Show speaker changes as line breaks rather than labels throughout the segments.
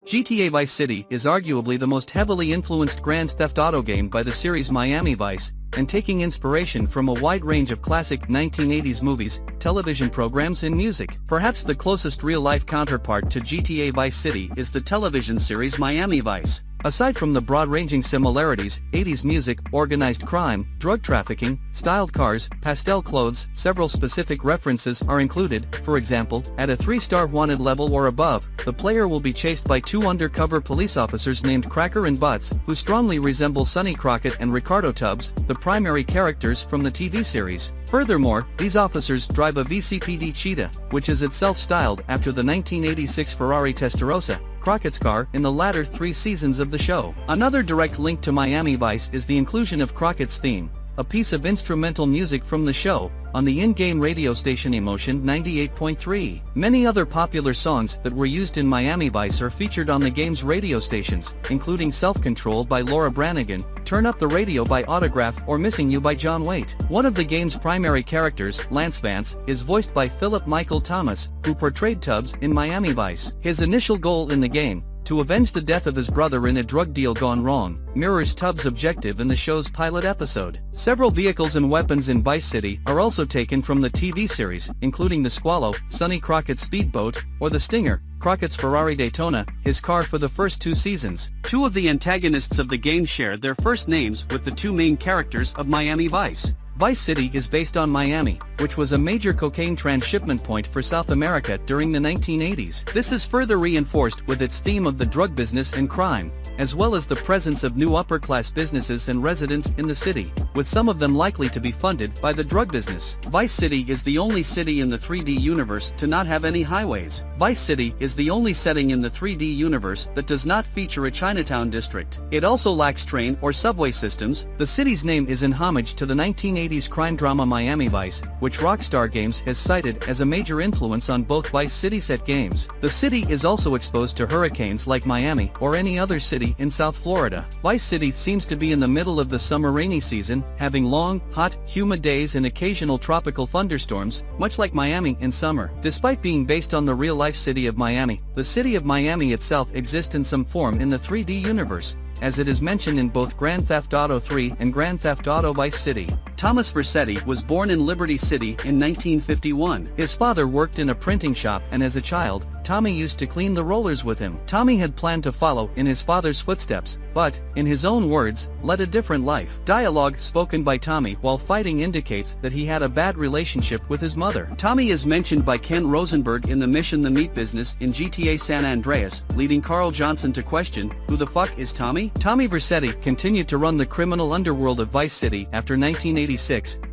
GTA Vice City is arguably the most heavily influenced Grand Theft Auto game by the series Miami Vice, and taking inspiration from a wide range of classic 1980s movies, television programs and music. Perhaps the closest real-life counterpart to GTA Vice City is the television series Miami Vice. Aside from the broad-ranging similarities, 80s music, organized crime, drug trafficking, styled cars, pastel clothes, several specific references are included. For example, at a 3-star wanted level or above, the player will be chased by two undercover police officers named Cracker and Butts, who strongly resemble Sonny Crockett and Ricardo Tubbs, the primary characters from the TV series. Furthermore, these officers drive a VCPD Cheetah, which is itself styled after the 1986 Ferrari Testarossa, Crockett's car, in the latter 3 seasons of the show. Another direct link to Miami Vice is the inclusion of Crockett's theme, a piece of instrumental music from the show, on the in-game radio station Emotion 98.3. Many other popular songs that were used in Miami Vice are featured on the game's radio stations, including Self-Control by Laura Branigan, Turn Up the Radio by Autograph, or Missing You by John Waite. One of the game's primary characters, Lance Vance, is voiced by Philip Michael Thomas, who portrayed Tubbs in Miami Vice. His initial goal in the game, to avenge the death of his brother in a drug deal gone wrong, mirrors Tubbs' objective in the show's pilot episode. Several vehicles and weapons in Vice City are also taken from the TV series, including the Squallow, Sonny Crockett's speedboat, or the Stinger, Crockett's Ferrari Daytona, his car for the first 2 seasons. Two of the antagonists of the game share their first names with the 2 main characters of Miami Vice. Vice City is based on Miami, which was a major cocaine transshipment point for South America during the 1980s. This is further reinforced with its theme of the drug business and crime, as well as the presence of new upper-class businesses and residents in the city, with some of them likely to be funded by the drug business. Vice City is the only city in the 3D universe to not have any highways. Vice City is the only setting in the 3D universe that does not feature a Chinatown district. It also lacks train or subway systems. The city's name is in homage to the 1980s crime drama Miami Vice, which Rockstar Games has cited as a major influence on both Vice City set games. The city is also exposed to hurricanes like Miami or any other city in South Florida. Vice City seems to be in the middle of the summer rainy season, having long, hot, humid days and occasional tropical thunderstorms, much like Miami in summer. Despite being based on the real-life city of Miami, the city of Miami itself exists in some form in the 3D universe, as it is mentioned in both Grand Theft Auto 3 and Grand Theft Auto Vice City. Thomas Vercetti was born in Liberty City in 1951. His father worked in a printing shop, and as a child, Tommy used to clean the rollers with him. Tommy had planned to follow in his father's footsteps, but, in his own words, led a different life. Dialogue spoken by Tommy while fighting indicates that he had a bad relationship with his mother. Tommy is mentioned by Ken Rosenberg in the Mission the Meat Business in GTA San Andreas, leading Carl Johnson to question, who the fuck is Tommy? Tommy Vercetti continued to run the criminal underworld of Vice City after 1986.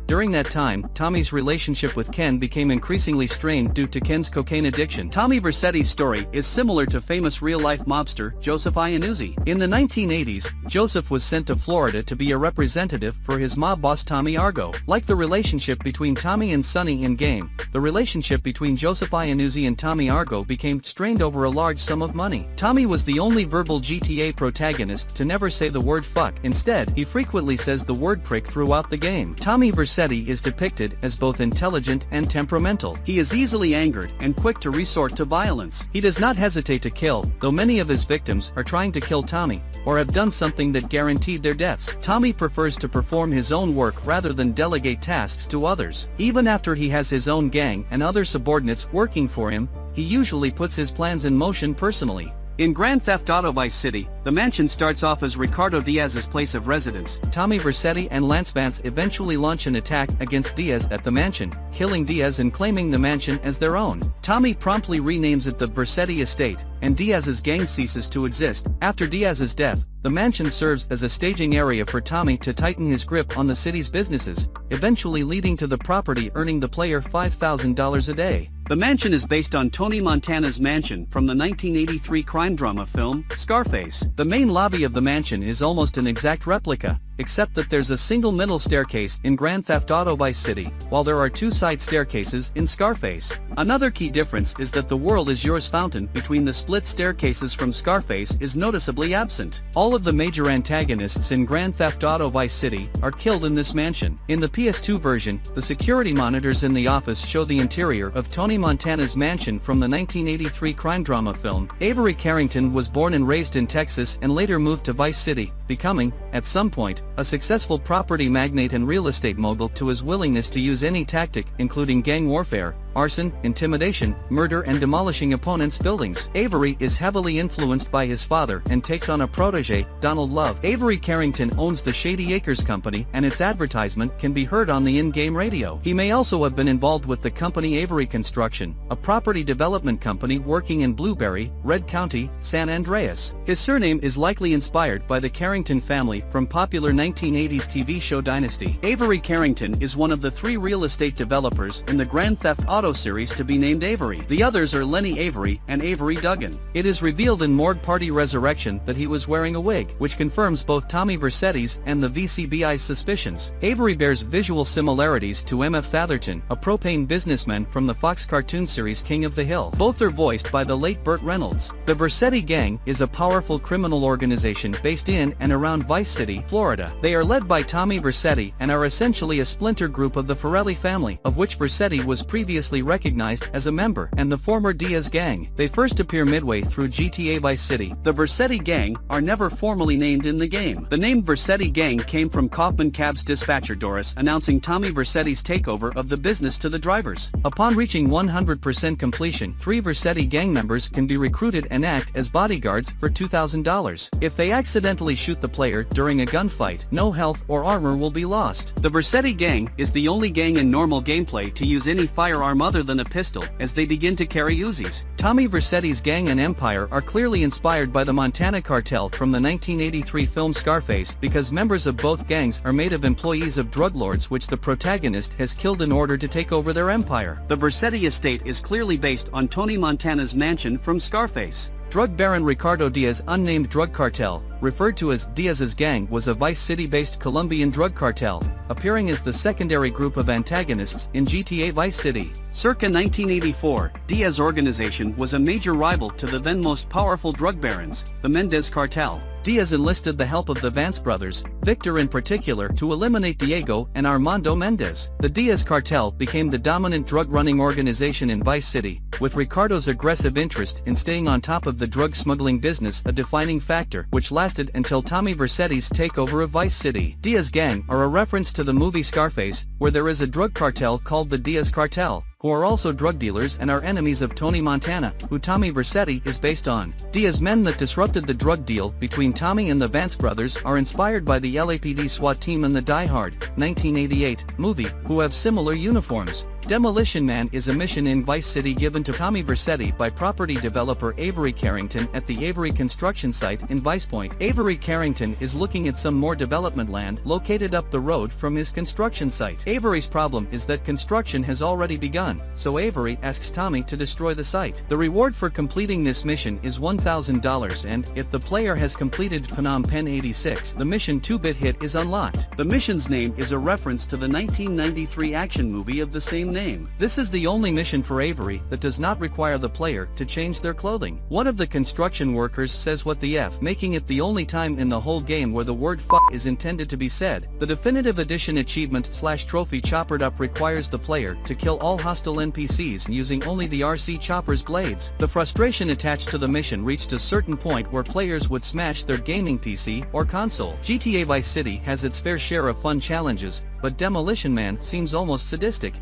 During that time, Tommy's relationship with Ken became increasingly strained due to Ken's cocaine addiction. Tommy Vercetti's story is similar to famous real-life mobster Joseph Iannuzzi. In the 1980s, Joseph was sent to Florida to be a representative for his mob boss Tommy Argo. Like the relationship between Tommy and Sonny in game, the relationship between Joseph Iannuzzi and Tommy Argo became strained over a large sum of money. Tommy was the only verbal GTA protagonist to never say the word fuck. Instead, he frequently says the word prick throughout the game. Tommy Vercetti is depicted as both intelligent and temperamental. He is easily angered and quick to resort to violence. He does not hesitate to kill, though many of his victims are trying to kill Tommy, or have done something that guaranteed their deaths. Tommy prefers to perform his own work rather than delegate tasks to others. Even after he has his own gang and other subordinates working for him, he usually puts his plans in motion personally. In Grand Theft Auto Vice City, the mansion starts off as Ricardo Diaz's place of residence. Tommy Vercetti and Lance Vance eventually launch an attack against Diaz at the mansion, killing Diaz and claiming the mansion as their own. Tommy promptly renames it the Vercetti Estate, and Diaz's gang ceases to exist. After Diaz's death, the mansion serves as a staging area for Tommy to tighten his grip on the city's businesses, eventually leading to the property earning the player $5,000 a day. The mansion is based on Tony Montana's mansion from the 1983 crime drama film, Scarface. The main lobby of the mansion is almost an exact replica, except that there's a single middle staircase in Grand Theft Auto Vice City, while there are 2 side staircases in Scarface. Another key difference is that the world is yours fountain between the split staircases from Scarface is noticeably absent. All of the major antagonists in Grand Theft Auto Vice City are killed in this mansion. In the PS2 version, the security monitors in the office show the interior of Tony Montana's mansion from the 1983 crime drama film. Avery Carrington was born and raised in Texas and later moved to Vice City, becoming, at some point, a successful property magnate and real estate mogul to his willingness to use any tactic including gang warfare, arson, intimidation, murder and demolishing opponents' buildings. Avery is heavily influenced by his father and takes on a protege, Donald Love. Avery Carrington owns the Shady Acres Company and its advertisement can be heard on the in-game radio. He may also have been involved with the company Avery Construction, a property development company working in Blueberry, Red County, San Andreas. His surname is likely inspired by the Carrington family from popular 1980s TV show Dynasty. Avery Carrington is one of the 3 real estate developers in the Grand Theft Auto series to be named Avery. The others are Lenny Avery and Avery Duggan. It is revealed in Morgue Party Resurrection that he was wearing a wig, which confirms both Tommy Vercetti's and the VCBI's suspicions. Avery bears visual similarities to M.F. Fatherton, a propane businessman from the Fox cartoon series King of the Hill. Both are voiced by the late Burt Reynolds. The Vercetti Gang is a powerful criminal organization based in and around Vice City, Florida. They are led by Tommy Vercetti and are essentially a splinter group of the Forelli family, of which Vercetti was previously recognized as a member, and the former Diaz gang. They first appear midway through GTA Vice City. The Vercetti Gang are never formally named in the game. The name Vercetti Gang came from Kaufman Cab's dispatcher Doris announcing Tommy Vercetti's takeover of the business to the drivers. Upon reaching 100% completion, 3 Vercetti gang members can be recruited and act as bodyguards for $2,000. If they accidentally shoot the player during a gunfight, no health or armor will be lost. The Vercetti Gang is the only gang in normal gameplay to use any firearm other than a pistol, as they begin to carry Uzis. Tommy Vercetti's gang and empire are clearly inspired by the Montana cartel from the 1983 film Scarface because members of both gangs are made of employees of drug lords which the protagonist has killed in order to take over their empire. The Vercetti estate is clearly based on Tony Montana's mansion from Scarface. Drug baron Ricardo Diaz's unnamed drug cartel, referred to as Diaz's gang, was a Vice City-based Colombian drug cartel, appearing as the secondary group of antagonists in GTA Vice City. Circa 1984, Diaz organization was a major rival to the then most powerful drug barons, the Mendez cartel. Diaz enlisted the help of the Vance brothers, Victor in particular, to eliminate Diego and Armando Mendez. The Diaz cartel became the dominant drug-running organization in Vice City, with Ricardo's aggressive interest in staying on top of the drug smuggling business a defining factor, which lasted until Tommy Vercetti's takeover of Vice City. Diaz gang are a reference to the movie Scarface, where there is a drug cartel called the Diaz Cartel, who are also drug dealers and are enemies of Tony Montana, who Tommy Vercetti is based on. Diaz men that disrupted the drug deal between Tommy and the Vance brothers are inspired by the LAPD SWAT team in the Die Hard, 1988, movie, who have similar uniforms. Demolition Man is a mission in Vice City given to Tommy Vercetti by property developer Avery Carrington at the Avery construction site in Vice Point. Avery Carrington is looking at some more development land located up the road from his construction site. Avery's problem is that construction has already begun, so Avery asks Tommy to destroy the site. The reward for completing this mission is $1,000 and, if the player has completed Phnom Penh 86, the mission 2-bit hit is unlocked. The mission's name is a reference to the 1993 action movie of the same name. This is the only mission for Avery that does not require the player to change their clothing. One of the construction workers says what the F, making it the only time in the whole game where the word F is intended to be said. The Definitive Edition achievement/trophy Choppered Up requires the player to kill all hostile NPCs using only the RC Chopper's blades. The frustration attached to the mission reached a certain point where players would smash their gaming PC or console. GTA Vice City has its fair share of fun challenges, but Demolition Man seems almost sadistic.